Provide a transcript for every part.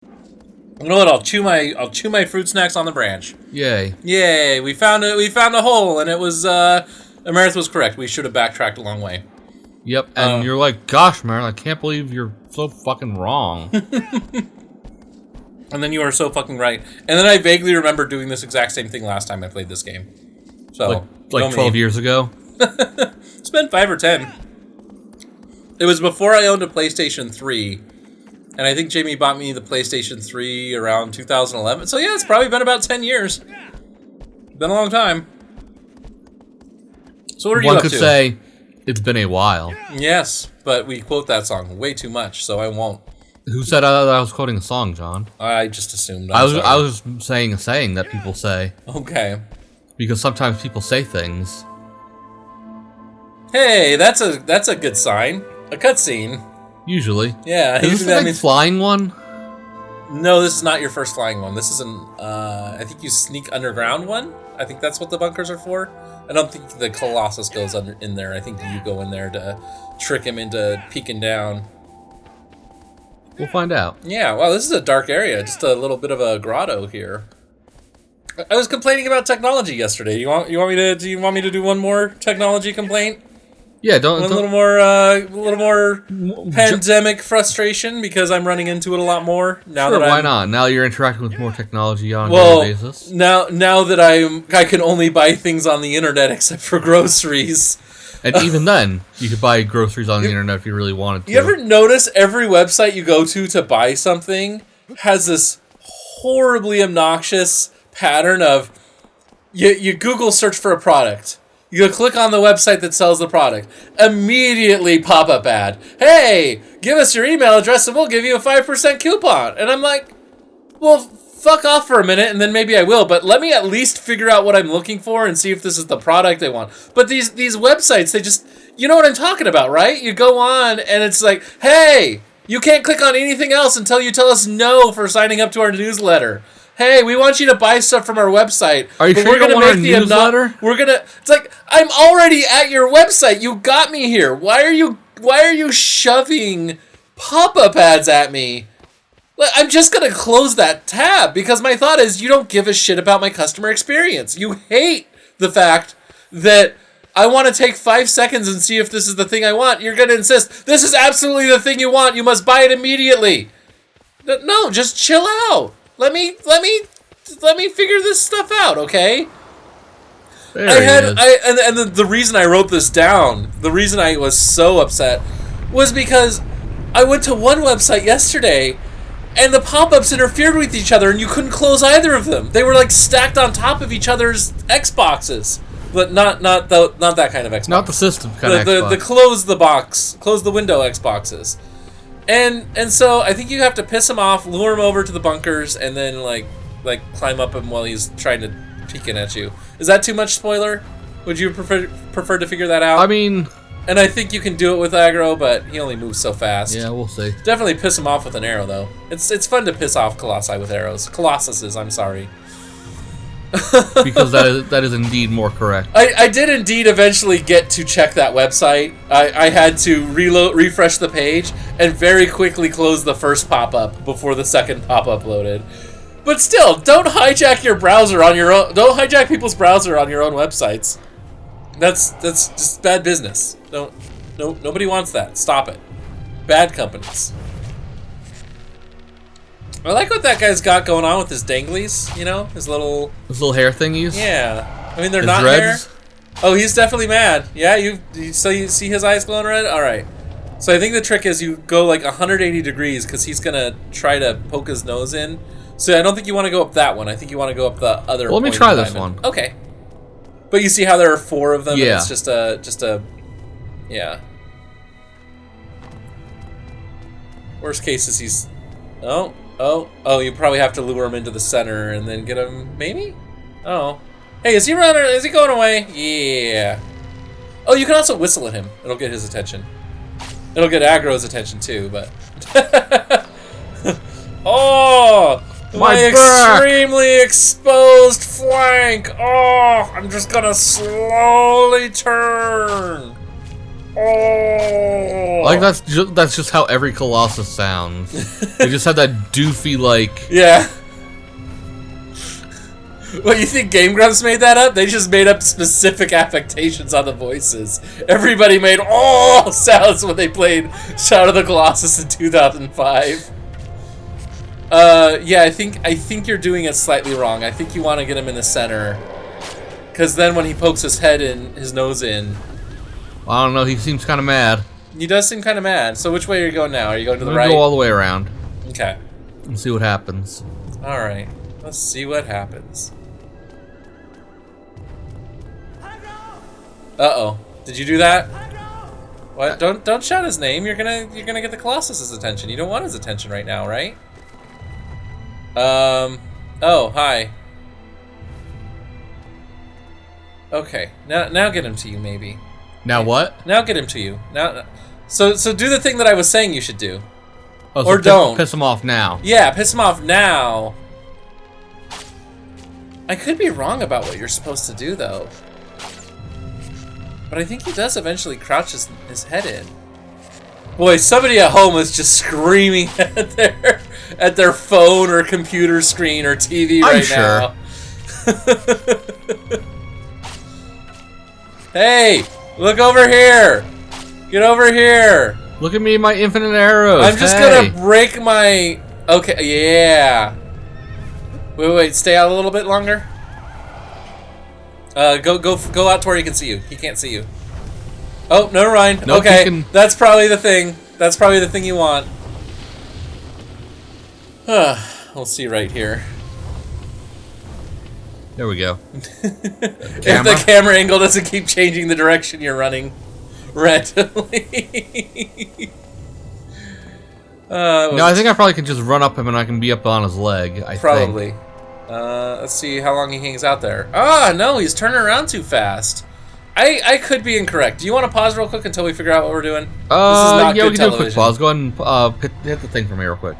You know what? I'll chew my fruit snacks on the branch. Yay! Yay! We found a hole, and it was Amarith was correct. We should have backtracked a long way. Yep. And you're like, gosh, man, I can't believe you're so fucking wrong. And then you are so fucking right. And then I vaguely remember doing this exact same thing last time I played this game. So like 12 years ago. It's been 5 or 10. It was before I owned a PlayStation 3. And I think Jamie bought me the PlayStation 3 around 2011. So yeah, it's probably been about 10 years. Been a long time. So what are you up to? One could say it's been a while. Yes, but we quote that song way too much, so I won't. Who said I was quoting a song, John? I just assumed. I was saying a saying that people say. Okay. Because sometimes people say things. Hey, that's a good sign. A cutscene. Usually. Yeah. Is this the big flying one? No, this is not your first flying one. This is I think you sneak underground one. I think that's what the bunkers are for. I don't think the Colossus goes in there. I think you go in there to trick him into peeking down. We'll find out. Yeah, wow, this is a dark area. Just a little bit of a grotto here. I was complaining about technology yesterday. Do you want me to do one more technology complaint? Yeah, don't. A little more pandemic frustration because I'm running into it a lot more now. Sure, that why not? Now you're interacting with more technology on a daily basis. Now that I can only buy things on the internet except for groceries. And even then, you could buy groceries on the internet if you really wanted to. You ever notice every website you go to buy something has this horribly obnoxious pattern of you Google search for a product. You click on the website that sells the product. Immediately pop-up ad. Hey, give us your email address and we'll give you a 5% coupon. And I'm like, well, fuck off for a minute and then maybe I will. But let me at least figure out what I'm looking for and see if this is the product I want. But these websites, they just, you know what I'm talking about, right? You go on and it's like, hey, you can't click on anything else until you tell us no for signing up to our newsletter. Hey, we want you to buy stuff from our website. Are you sure you don't want our newsletter? It's like, I'm already at your website. You got me here. Why are you shoving pop-up ads at me? I'm just going to close that tab because my thought is you don't give a shit about my customer experience. You hate the fact that I want to take 5 seconds and see if this is the thing I want. You're going to insist, this is absolutely the thing you want. You must buy it immediately. No, just chill out. Let me figure this stuff out, okay? The reason I wrote this down, the reason I was so upset, was because I went to one website yesterday, and the pop-ups interfered with each other, and you couldn't close either of them. They were like stacked on top of each other's Xboxes, but not that kind of Xbox. Not the system kind of Xbox. The close the window Xboxes. And so I think you have to piss him off, lure him over to the bunkers, and then like climb up him while he's trying to peeking at you. Is that too much spoiler? Would you prefer to figure that out? I mean, and I think you can do it with aggro, but he only moves so fast. Yeah, we'll see. Definitely piss him off with an arrow, though. It's fun to piss off Colossi with arrows. Colossuses, I'm sorry. Because that is indeed more correct. I did indeed eventually get to check that website. I had to refresh the page and very quickly close the first pop-up before the second pop-up loaded. But still, don't hijack your browser on your own. Don't hijack people's browser on your own websites. That's just bad business. Nobody wants that. Stop it. Bad companies. I like what that guy's got going on with his danglies, you know? His little hair thingies? Yeah. I mean, they're his not dreads? hair. Oh, he's definitely mad. Yeah, you see his eyes glowing red? All right. So I think the trick is you go like 180 degrees because he's going to try to poke his nose in. So I don't think you want to go up that one. I think you want to go up the other one. Well, let me try this one. Okay. But you see how there are 4 of them? Yeah. And it's just a... Yeah. Worst case is he's... Oh, you probably have to lure him into the center and then get him, maybe? Oh. Hey, is he running? Is he going away? Yeah. Oh, you can also whistle at him. It'll get his attention. It'll get aggro's attention too, but... Oh! My extremely exposed flank! Oh! I'm just gonna slowly turn! Oh. Like that's just how every Colossus sounds. They just have that doofy like. Yeah. What, you think Game Grumps made that up? They just made up specific affectations on the voices. Everybody made sounds when they played Shadow of the Colossus in 2005. Yeah, I think you're doing it slightly wrong. I think you want to get him in the center, because then when he pokes his head in, his nose in. I don't know. He seems kind of mad. He does seem kind of mad. So which way are you going now? Are you going to the right? Go all the way around. Okay. And see what happens. All right. Let's see what happens. Uh-oh. Did you do that? What? Don't shout his name. You're gonna get the Colossus's attention. You don't want his attention right now, right? Oh, hi. Okay. Now get him to you, maybe. Now what? Now get him to you. Now so do the thing that I was saying you should do. Oh, or don't. Piss him off now. Yeah, piss him off now. I could be wrong about what you're supposed to do, though. But I think he does eventually crouch his head in. Boy, somebody at home is just screaming at their phone or computer screen or TV right now. Hey, look over here! Get over here! Look at me, my infinite arrows. I'm just gonna break my. Okay, yeah. Wait, stay out a little bit longer. Go out to where he can see you. He can't see you. Oh, never mind. Nope, okay, that's probably the thing. That's probably the thing you want. We'll see right here. There we go. If the camera angle doesn't keep changing the direction you're running randomly. No, I think I probably can just run up him and I can be up on his leg. Probably. Let's see how long he hangs out there. Ah, no, he's turning around too fast. I could be incorrect. Do you want to pause real quick until we figure out what we're doing? This is not yeah, good we can do a quick television. pause. Go ahead and hit the thing for me real quick.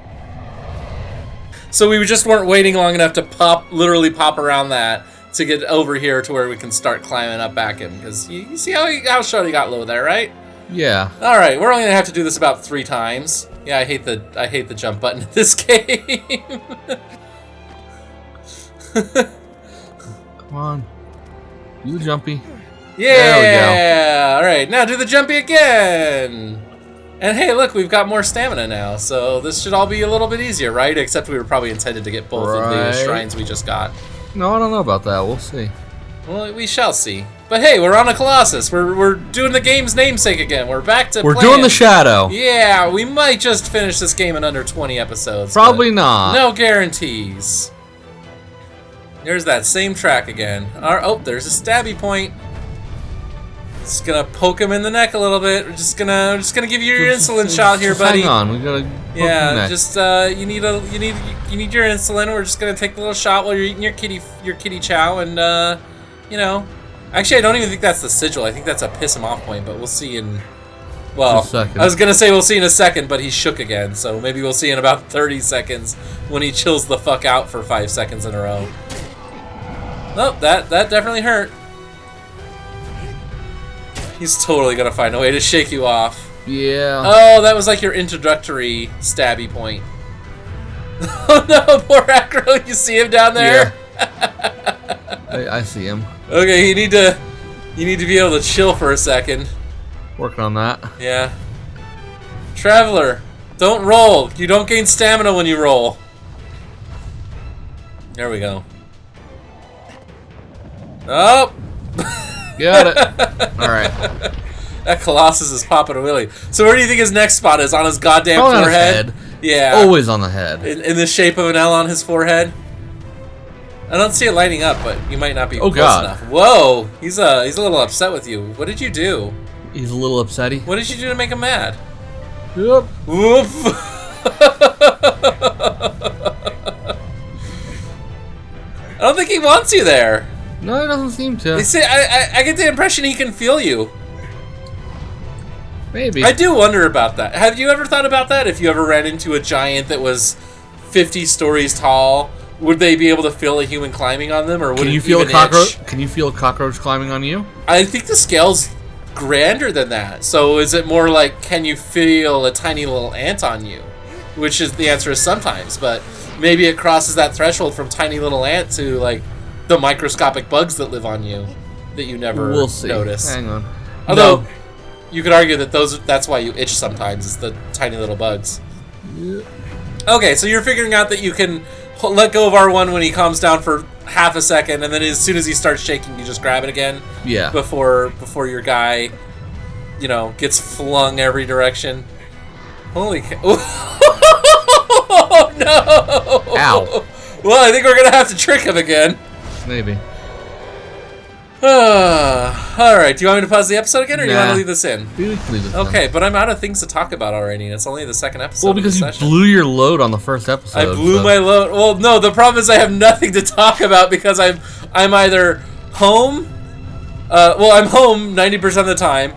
So we just weren't waiting long enough to literally pop around that to get over here to where we can start climbing up back him. Because you see how Shorty got low there, right? Yeah. All right, we're only gonna have to do this about 3 times. Yeah, I hate the jump button in this game. Come on. Do the jumpy. Yeah. There we go. All right, now do the jumpy again. And hey, look, we've got more stamina now, so this should all be a little bit easier, right? Except we were probably intended to get both of the shrines we just got. No, I don't know about that. We'll see. Well, we shall see. But hey, we're on a Colossus. We're doing the game's namesake again. We're back to We're playing. doing the Shadow. Yeah, we might just finish this game in under 20 episodes. Probably not. No guarantees. There's that same track again. Oh, there's a stabby point. Just gonna poke him in the neck a little bit. We're just gonna give you your insulin shot here, buddy. Hang on, we gotta. Yeah, just you need your insulin. We're just gonna take a little shot while you're eating your kitty chow, and you know, actually I don't even think that's the sigil. I think that's a piss him off point. But we'll see in. Well, I was gonna say we'll see in a second, but he's shook again. So maybe we'll see in about 30 seconds when he chills the fuck out for 5 seconds in a row. Oh, that definitely hurt. He's totally gonna find a way to shake you off. Yeah. Oh, that was like your introductory stabby point. Oh no, poor Acro, you see him down there? Yeah. I see him. Okay, you need to be able to chill for a second. Working on that. Yeah. Traveler, don't roll. You don't gain stamina when you roll. There we go. Oh! Got it. Alright. That Colossus is popping a wheelie. So where do you think his next spot is? On his goddamn Probably forehead? on his head. Yeah. Always on the head. In the shape of an L on his forehead? I don't see it lighting up, but you might not be close enough. Whoa! He's a little upset with you. What did you do? He's a little upsetty. What did you do to make him mad? Yep. Whoop! I don't think he wants you there. No, he doesn't seem to. You see, I get the impression he can feel you. Maybe. I do wonder about that. Have you ever thought about that? If you ever ran into a giant that was 50 stories tall, would they be able to feel a human climbing on them, or would Can you feel a cockroach? Can you feel a cockroach climbing on you? I think the scales grander than that. So is it more like, can you feel a tiny little ant on you? Which is, the answer is sometimes, but maybe it crosses that threshold from tiny little ant to like the microscopic bugs that live on you that you never notice. Hang on. Although you could argue that that's why you itch sometimes, is the tiny little bugs. Yeah. Okay, so you're figuring out that you can let go of R1 when he calms down for half a second, and then as soon as he starts shaking, you just grab it again. Yeah. Before your guy, gets flung every direction. Holy cow. Oh, no! Ow. Well, I think we're going to have to trick him again. Maybe. Alright, do you want me to pause the episode again, or do you want to leave this in? We can leave this Okay, in. but I'm out of things to talk about already, and it's only the second episode. Well, because you blew your load on the first episode. I blew my load. Well, no, the problem is I have nothing to talk about because I'm either home. I'm home 90% of the time,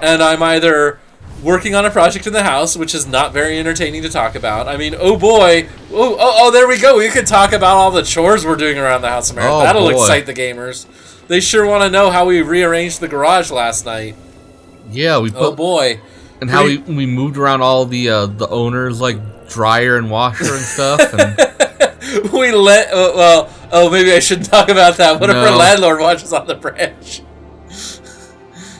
and I'm either working on a project in the house, which is not very entertaining to talk about. I mean, oh boy, oh, there we go. We could talk about all the chores we're doing around the house, Amarith. That'll excite the gamers. They sure want to know how we rearranged the garage last night. Yeah, we put. Oh boy. And how we moved around all the owners, like dryer and washer and stuff. And we maybe I shouldn't talk about that. What if our landlord watches on the branch?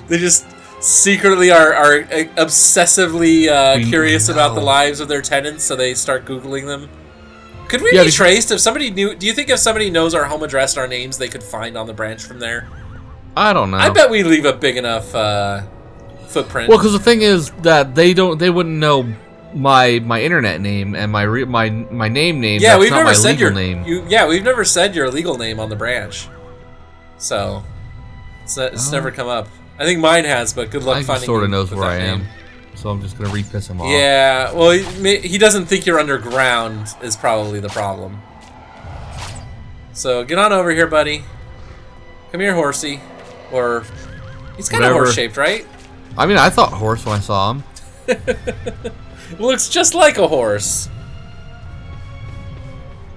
They just secretly are obsessively curious about the lives of their tenants, so they start Googling them. Could we be traced if somebody knew? Do you think if somebody knows our home address and our names, they could find on the branch from there? I don't know. I bet we leave a big enough footprint. Well, because the thing is that they wouldn't know my internet name and my name. Yeah, that's we've not never my said legal your name. we've never said your legal name on the branch, so it's never come up. I think mine has, but good luck finding. He sort of knows with where I name. am, so I'm just gonna re-piss him off. Yeah, well, he doesn't think you're underground is probably the problem. So get on over here, buddy. Come here, horsey. Or he's kind of horse-shaped, right? I mean, I thought horse when I saw him. Looks just like a horse.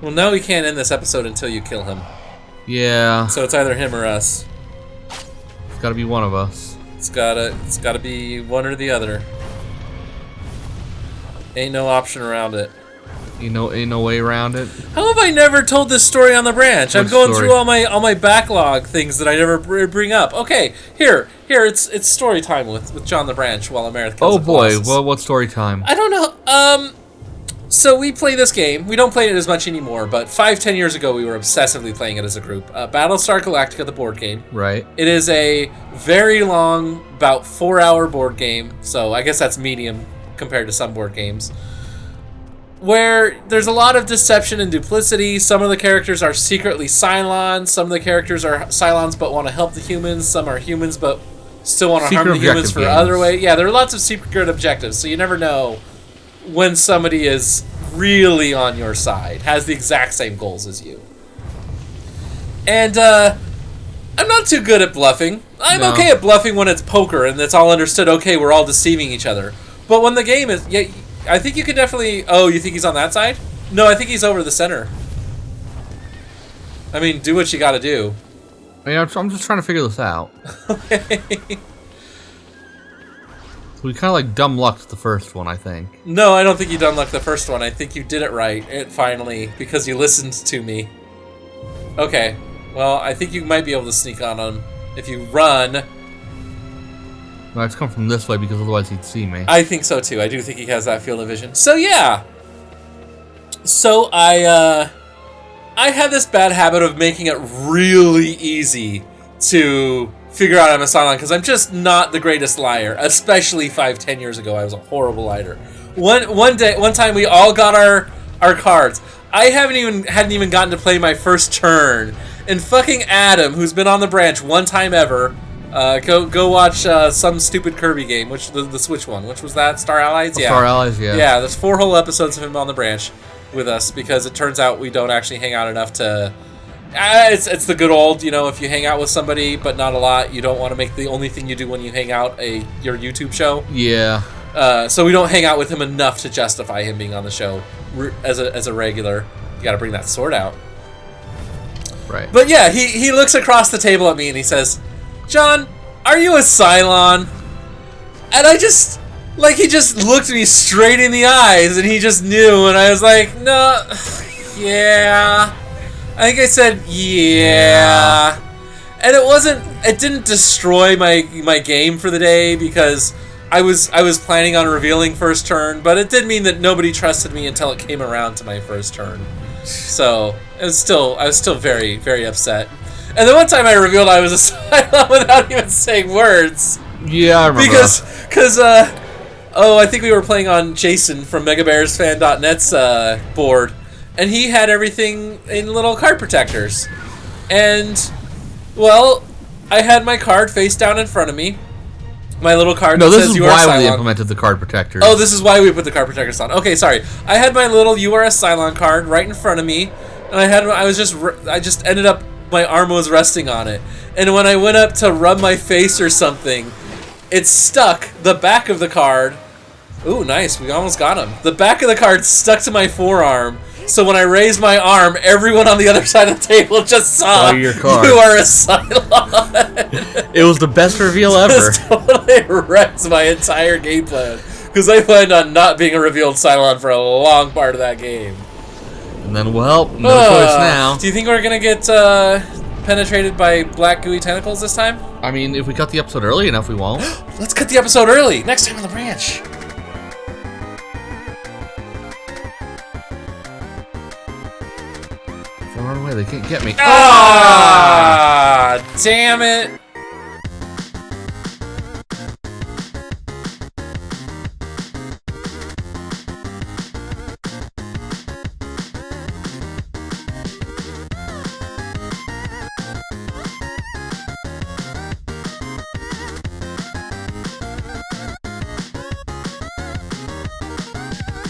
Well, now we can't end this episode until you kill him. Yeah. So it's either him or us. It's got to be one of us. It's gotta be one or the other. Ain't no option around it. Ain't no way around it. How have I never told this story on the branch? I'm going through all my backlog things that I never bring up. Okay, here, it's story time with John the Branch while Amarith kills the boy, Colossus. well, what story time? I don't know. So we play this game. We don't play it as much anymore, but 5-10 years ago we were obsessively playing it as a group. Battlestar Galactica, the board game. Right. It is a very long, about 4-hour board game. So I guess that's medium compared to some board games, where there's a lot of deception and duplicity. Some of the characters are secretly Cylons. Some of the characters are Cylons but want to help the humans. Some are humans but still want to harm the humans for other way. Yeah, there are lots of secret objectives, so you never know when somebody is really on your side, has the exact same goals as you. And I'm not too good at bluffing. I'm okay at bluffing when it's poker and it's all understood, okay, we're all deceiving each other. But when the game is... Yeah, I think you can definitely... Oh, you think he's on that side? No, I think he's over the center. I mean, do what you gotta do. I mean, I'm just trying to figure this out. Okay. We kind of like dumb lucked the first one, I think. No, I don't think you dumb lucked the first one. I think you did it right, finally, because you listened to me. Okay. Well, I think you might be able to sneak on him if you run. No, it's come from this way because otherwise he'd see me. I think so too. I do think he has that field of vision. So yeah. So I have this bad habit of making it really easy to figure out I'm a Cylon because I'm just not the greatest liar. Especially 5-10 years ago, I was a horrible liar. One time we all got our cards. I hadn't even gotten to play my first turn, and fucking Adam, who's been on the branch one time ever. Go watch some stupid Kirby game, which the Switch one. Which was that? Star Allies? Yeah. Star Allies, yeah. Yeah, there's 4 whole episodes of him on the branch with us because it turns out we don't actually hang out enough to... it's the good old, if you hang out with somebody but not a lot, you don't want to make the only thing you do when you hang out your YouTube show. Yeah. So we don't hang out with him enough to justify him being on the show as a regular. You got to bring that sword out. Right. But yeah, he looks across the table at me and he says, John, are you a Cylon? And I just, like, he just looked me straight in the eyes, and he just knew, and I was like, no, yeah. I think I said, yeah. And it didn't destroy my game for the day, because I was planning on revealing first turn, but it did mean that nobody trusted me until it came around to my first turn. So I was still very, very upset. And then one time I revealed I was a Cylon without even saying words. Yeah, I remember. Because I think we were playing on Jason from MegaBearsFan.net's board, and he had everything in little card protectors. And, well, I had my card face down in front of me. My little card that says you are a Cylon. No, this is why we implemented the card protectors. Oh, this is why we put the card protectors on. Okay, sorry. I had my little "You Are a Cylon" card right in front of me, and I just ended up, my arm was resting on it, and when I went up to rub my face or something, it stuck. The back of the card. Ooh, nice. We almost got him. The back of the card stuck to my forearm. So when I raised my arm, everyone on the other side of the table just saw your card. You Are a Cylon. It was the best reveal ever. This totally wrecked my entire game plan, because I planned on not being a revealed Cylon for a long part of that game. And then, well, no choice now. Do you think we're gonna get penetrated by black gooey tentacles this time? I mean, if we cut the episode early enough, we won't. Let's cut the episode early. Next time on the branch. If I run away, they can't get me. Ah, damn it.